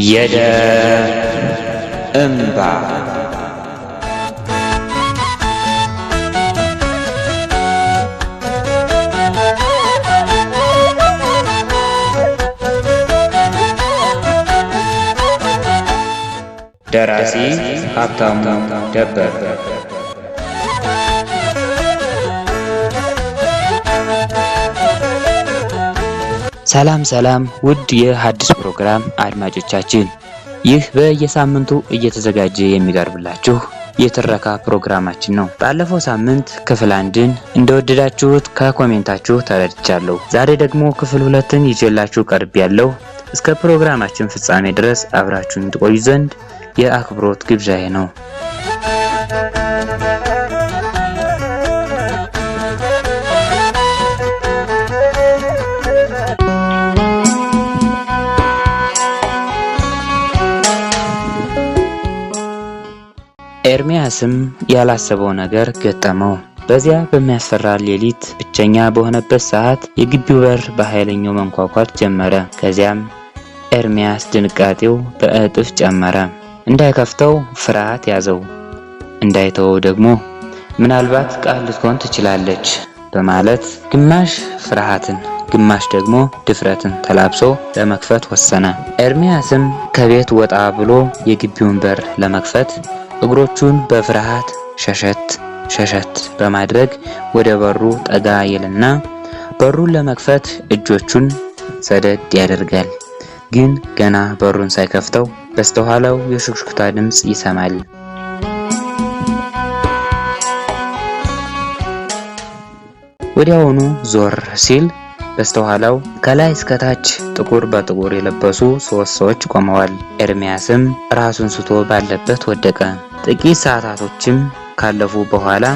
የደም እንባ ደራሲ ሀብታሙ ደበበ። ሰላም ውድ የሐዲስ ፕሮግራም አድማጮቻችን፣ ይህ በየሳምንቱ እየተዘጋጀ የሚቀርብላችሁ የትረካ ፕሮግራማችን ነው። ባለፈው ሳምንት ክፍል 1ን እንደወደዳችሁት ከኮሜንታችሁ ተረድቻለሁ። ዛሬ ደግሞ ክፍል 2ን ይዤላችሁ ቀርቤያለሁ። እስከ ፕሮግራማችን ፍጻሜ ድረስ አብራችሁን ትቆዩ ዘንድ የአክብሮት ግብዣዬ ነው። ኤርሚያስም ያላሰበው ነገር ገጠመው። በዚያ በሚያስፈራ ሌሊት ብቸኛ በሆነበት ሰዓት የግቢው በር በኃይለኛው መንኳኳት ጀመረ። ከዚያም ኤርሚያስ ድንጋጤው በእጥፍ ጨመረ። እንዳይከፍተው ፍርሃት ያዘው። እንዳይተወው ደግሞ ምናልባት ቃል ልትሆን ትችላለች በማለት ግማሽ ፍርሃትን ግማሽ ደግሞ ድፍረትን ተላብሶ ለመክፈት ወሰነ። ኤርሚያስም ከቤት ወጣ ብሎ የግቢውን በር ለመክፈት እግሮቹን በፍርሃት ሸሸት በማድረግ ወደ በሩ ጠጋ ይልና በሩን ለመክፈት እጆቹን ሰደድ ያደርጋል። ግን ገና በሩን ሳይከፍተው በስተኋላው የሹክሹክታ ድምጽ ይሰማል። ወዲያውኑ ዞር ሲል በስተኋላው ከላይ እስከ ታች ጥቁር በጥቁር የለበሱ 3 ሰዎች ቆመዋል። ኤርሚያስም ራሱን ስቶ ባለበት ወደቀ። ጥቂት ሰዓታቶችም ካለፉ በኋላ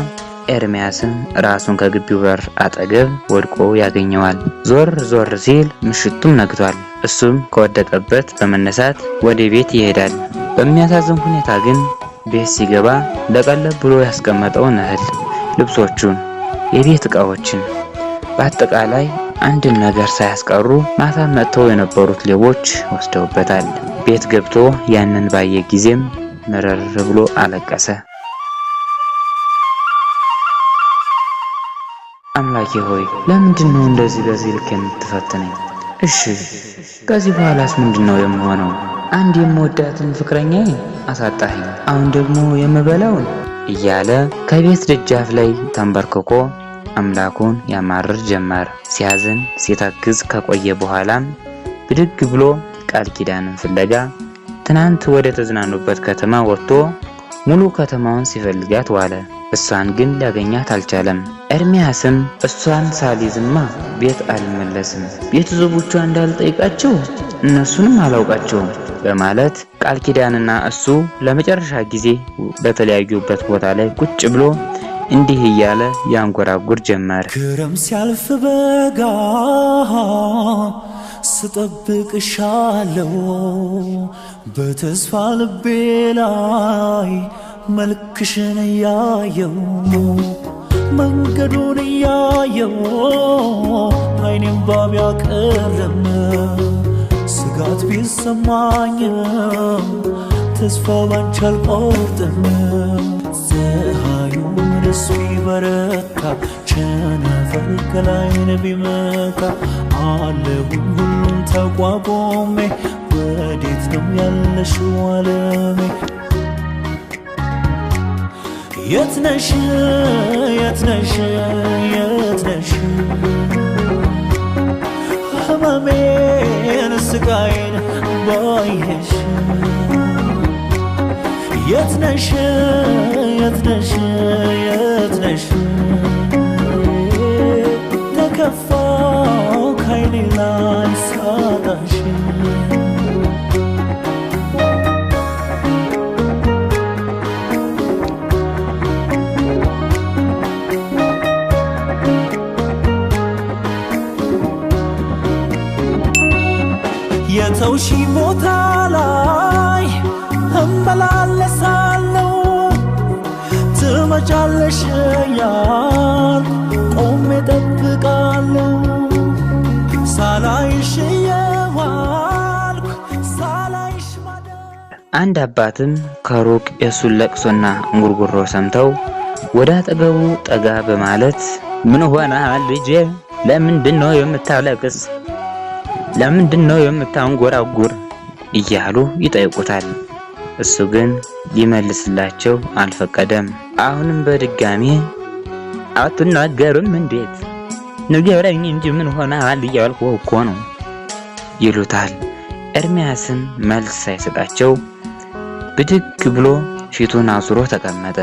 ኤርሚያስም ራሱን ከግቢው በር አጠገብ ወድቆ ያገኘዋል። ዞር ሲል ምሽቱም ነግቷል። እሱም ከወደቀበት በመነሳት ወደ ቤት ይሄዳል። በሚያሳዝን ሁኔታ ግን ቤት ሲገባ ለቀለብ ብሎ ያስቀመጠውን እህል፣ ልብሶቹን፣ የቤት ዕቃዎችን በአጠቃላይ አንድም ነገር ሳያስቀሩ ማታ መጥተው የነበሩት ሌቦች ወስደውበታል። ቤት ገብቶ ያንን ባየ ጊዜም መረር ብሎ አለቀሰ። አምላኬ ሆይ ለምንድነው እንደዚህ በዚህ ልክ የምትፈትነኝ? እሺ ከዚህ በኋላስ ምንድነው የምሆነው? አንድ የምወዳትን ፍቅረኛዬ አሳጣኸኝ፣ አሁን ደግሞ የምበላውን እያለ ከቤት ደጃፍ ላይ ተንበርክኮ አምላኩን ያማርር ጀመር። ሲያዝን ሲታክዝ ከቆየ በኋላም ብድግ ብሎ ቃል ኪዳንን ፍለጋ ትናንት ወደ ተዝናኑበት ከተማ ወጥቶ ሙሉ ከተማውን ሲፈልጋት ዋለ። እሷን ግን ሊያገኛት አልቻለም። ኤርሚያስም እሷን ሳሊዝማ ቤት አልመለስም፣ ቤተሰቦቿ እንዳልጠይቃቸው እነሱንም አላውቃቸውም በማለት ቃል ኪዳንና እሱ ለመጨረሻ ጊዜ በተለያዩበት ቦታ ላይ ቁጭ ብሎ እንዲህ እያለ ያንጎራጉር ጀመር። ክረም ሲያልፍ በጋ ስጠብቅሻለሁ፣ በተስፋ ልቤ ላይ መልክሽን እያየው መንገዱን እያየው አይኔም ባብ ያቀረም ስጋት ቢሰማኝም ተስፋ ባንቺ አልቆርጥም። ፀሐዩን እሱ ቢበረታ ቸነፈር ከላይን ቢመታ አለሁኝ ሁሉን ተቋቁሜ ወዴት ነው ያለሽው ዓለሜ? የትነሽ ህመሜን ስቃይን ባየሽ የትነሽ ተከፋው ከዓይኔ ላይ ሳጣሽ የተውሺ ቦታ ላይ እመላለሳለሁ ትመጫለሽ ያልኩ ቆሜ እጠብቃለሁ ሳላይሽ የዋልኩ ሳላይሽ አንድ አባትም ከሩቅ የሱን ለቅሶና እንጉርጉሮ ሰምተው ወደ አጠገቡ ጠጋ በማለት ምን ሆነሃል ልጄ? ለምንድነው የምታለቅስ? ለምንድነው የምታንጎራጉር? እያሉ ይጠይቁታል። እሱ ግን ሊመልስላቸው አልፈቀደም። አሁንም በድጋሚ አትናገርም እንዴት? ንገረኝ እንጂ ምን ሆነሃል እያልኩህ እኮ ነው ይሉታል። ኤርምያስም መልስ ሳይሰጣቸው ብድግ ብሎ ፊቱን አዙሮ ተቀመጠ።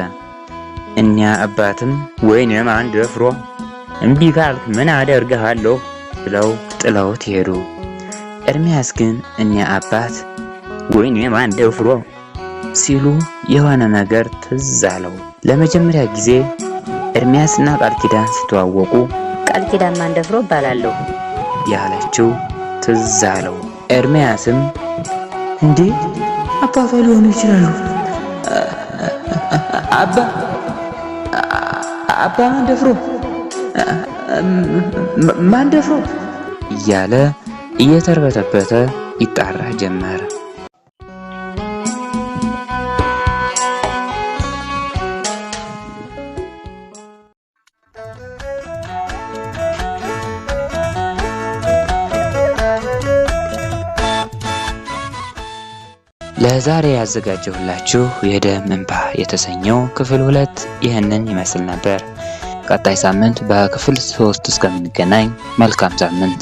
እኒያ አባትም ወይኔ ማን ደፍሮ እምቢ ካልክ ምን አደርግሃለሁ ብለው ጥለውት ሄዱ። ኤርምያስ ግን እኒያ አባት ወይኔ ማን ደፍሮ ሲሉ የሆነ ነገር ትዝ አለው። ለመጀመሪያ ጊዜ ኤርምያስና ቃል ኪዳን ሲተዋወቁ ቃል ኪዳን ማን ደፍሮ እባላለሁ ያለችው ትዝ አለው። ኤርምያስም እንዴ አባቷ ሊሆኑ ይችላሉ። አባ ማን ደፍሮ እያለ እየተርበተበተ ይጣራ ጀመረ። ለዛሬ ያዘጋጀሁላችሁ የደም እንባ የተሰኘው ክፍል 2 ይህንን ይመስል ነበር። ቀጣይ ሳምንት በክፍል 3 እስከምንገናኝ መልካም ሳምንት።